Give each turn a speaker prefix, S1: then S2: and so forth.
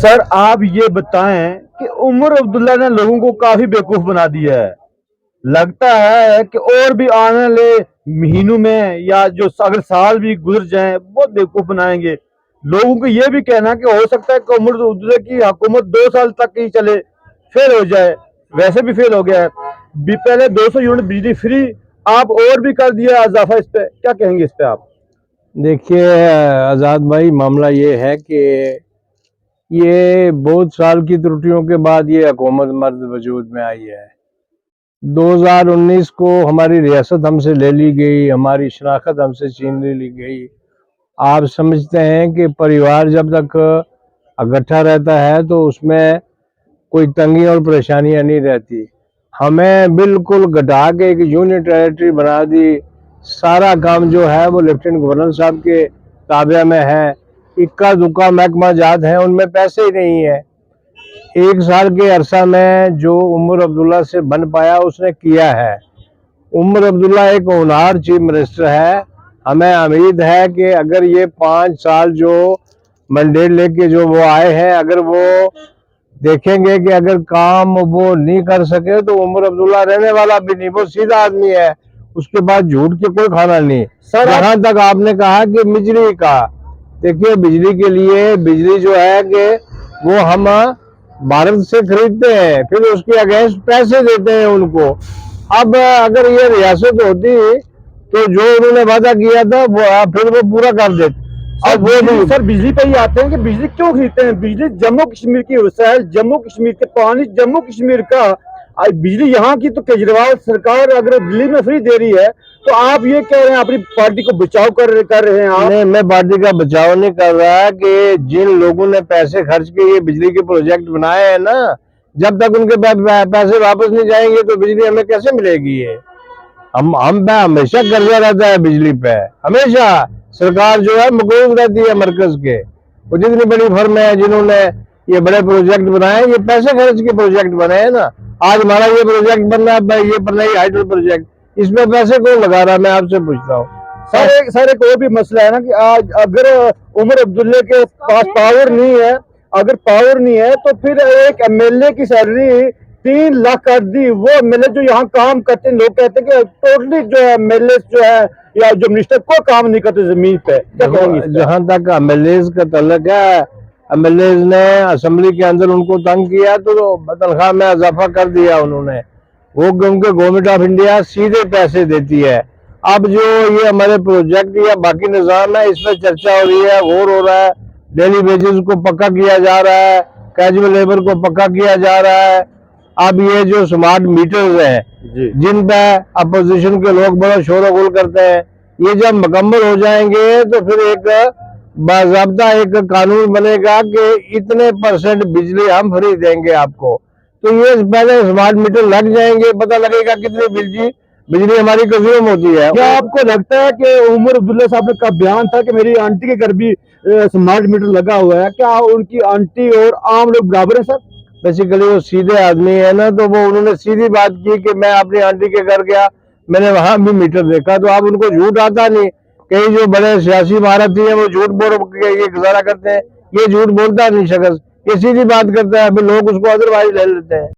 S1: سر آپ یہ بتائیں کہ عمر عبداللہ نے لوگوں کو کافی بیوقوف بنا دیا ہے. لگتا ہے کہ اور بھی آنے والے مہینوں میں یا جو اگر سال بھی گزر جائیں بہت بیوقوف بنائیں گے. لوگوں کو یہ بھی کہنا کہ ہو سکتا ہے کہ عمر عبداللہ کی حکومت 2 سال تک ہی چلے، فیل ہو جائے. ویسے بھی فیل ہو گیا ہے. پہلے 200 یونٹ بجلی فری، آپ اور بھی کر دیا اضافہ. اس پہ کیا کہیں گے؟ اس پہ آپ
S2: دیکھیے آزاد بھائی، معاملہ یہ ہے کہ یہ بہت سال کی ترٹیوں کے بعد یہ حکومت مرد وجود میں آئی ہے. 2019 کو ہماری ریاست ہم سے لے لی گئی، ہماری شناخت ہم سے چھین لی گئی. آپ سمجھتے ہیں کہ پریوار جب تک اکٹھا رہتا ہے تو اس میں کوئی تنگی اور پریشانیاں نہیں رہتی. ہمیں بالکل گھٹا کے ایک یونٹ ٹیریٹری بنا دی. سارا کام جو ہے وہ لیفٹیننٹ گورنر صاحب کے تابع میں ہے. اکا دکا محکمہ جات ہیں، ان میں پیسے ہی نہیں ہے. 1 سال کے عرصہ میں جو عمر عبداللہ سے بن پایا اس نے کیا ہے. عمر عبداللہ ایک ہونہار چیف منسٹر ہے. ہمیں امید ہے کہ اگر یہ 5 سال جو مینڈیٹ لے کے جو وہ آئے ہیں، اگر وہ دیکھیں گے کہ اگر کام وہ نہیں کر سکے تو عمر عبداللہ رہنے والا بھی نہیں. وہ سیدھا آدمی ہے، اس کے بعد جھوٹ کے کوئی کھانا نہیں. جہاں تک آپ نے کہا کہ بجلی کا، دیکھیے بجلی کے لیے بجلی جو ہے کہ وہ ہم بھارت سے خریدتے ہیں، پھر اس کے اگینسٹ پیسے دیتے ہیں ان کو. اب اگر یہ ریاست ہوتی تو جو انہوں نے وعدہ کیا تھا پھر وہ پورا کر دیتے. اب وہ بھی
S1: سر بجلی پہ ہی آتے ہیں کہ بجلی کیوں خریدتے ہیں؟ بجلی جموں کشمیر کی وسائل، جموں کشمیر کے پانی، جموں کشمیر کا بجلی یہاں کی. تو کیجریوال سرکار اگر دلی میں فری دے رہی ہے تو آپ یہ کہہ رہے ہیں اپنی پارٹی کو بچاؤ کر رہے ہیں آپ؟
S2: نہیں، میں پارٹی کا بچاؤ نہیں کر رہا. کہ جن لوگوں نے پیسے خرچ کے یہ بجلی کے پروجیکٹ بنائے ہیں نا، جب تک ان کے پیسے واپس نہیں جائیں گے تو بجلی ہمیں کیسے ملے گی؟ ہم پہ ہمیشہ قرضہ رہتا ہے بجلی پہ. ہمیشہ سرکار جو ہے مقروض رہتی ہے مرکز کے. وہ جتنی بڑی فرم ہے جنہوں نے یہ بڑے پروجیکٹ بنائے، یہ پیسے خرچ کے پروجیکٹ بنے ہیں نا. آج ہمارا یہ پروجیکٹ بن رہا ہے، یہ بن رہی ہائیڈرو پروجیکٹ، اس میں پیسے کون لگا رہا ہے؟ میں آپ سے پوچھتا ہوں.
S1: سر ایک اور بھی مسئلہ ہے نا کہ آج اگر عمر عبداللہ کے پاس پاور نہیں ہے، اگر پاور نہیں ہے تو پھر ایک ایم ایل اے کی سیلری 3 لاکھ کر دی. وہ ایم ایل اے جو یہاں کام کرتے ہیں، لوگ کہتے ہیں کہ ٹوٹلی جو ہے ایم ایل اے جو ہے یا جو منسٹر کوئی کام نہیں کرتے زمین پہ.
S2: جہاں تک ایم ایل اے کا تعلق ہے، ایم ایل اے نے اسمبلی کے اندر ان کو تنگ کیا تو تنخواہ میں اضافہ کر دیا انہوں نے. وہ ان کے گورنمنٹ آف انڈیا سیدھے پیسے دیتی ہے. اب جو یہ ہمارے پروجیکٹ یا باقی نظام ہے، اس میں چرچا ہو رہی ہے، غور ہو رہا ہے. ڈیلی ویجز کو پکا کیا جا رہا ہے، کیجول لیبر کو پکا کیا جا رہا ہے. اب یہ جو سمارٹ میٹرز ہیں جن پہ اپوزیشن کے لوگ بڑا شور و غل کرتے ہیں، یہ جب مکمل ہو جائیں گے تو پھر ایک باضابطہ ایک قانون بنے گا کہ اتنے % بجلی ہم فری دیں گے آپ کو. تو یہ پہلے سمارٹ میٹر لگ جائیں گے، پتہ لگے گا کتنی بجلی ہماری کنزیوم ہوتی ہے.
S1: کیا آپ کو لگتا ہے کہ عمر عبداللہ صاحب کا بیان تھا کہ میری آنٹی کے گھر بھی سمارٹ میٹر لگا ہوا ہے، کیا ان کی آنٹی اور عام لوگ برابر ہیں؟ سر
S2: بیسیکلی وہ سیدھے آدمی ہے نا، تو وہ انہوں نے سیدھی بات کی کہ میں اپنی آنٹی کے گھر گیا، میں نے وہاں بھی میٹر دیکھا. تو اب ان کو جھوٹ آتا نہیں. کئی جو بڑے سیاسی مہارتی ہیں وہ جھوٹ بول کے یہ گزارا کرتے ہیں. یہ جھوٹ بولتا نہیں شخص، یہ سیدھی بات کرتا ہے، پھر لوگ اس کو ادروائز لے لیتے ہیں.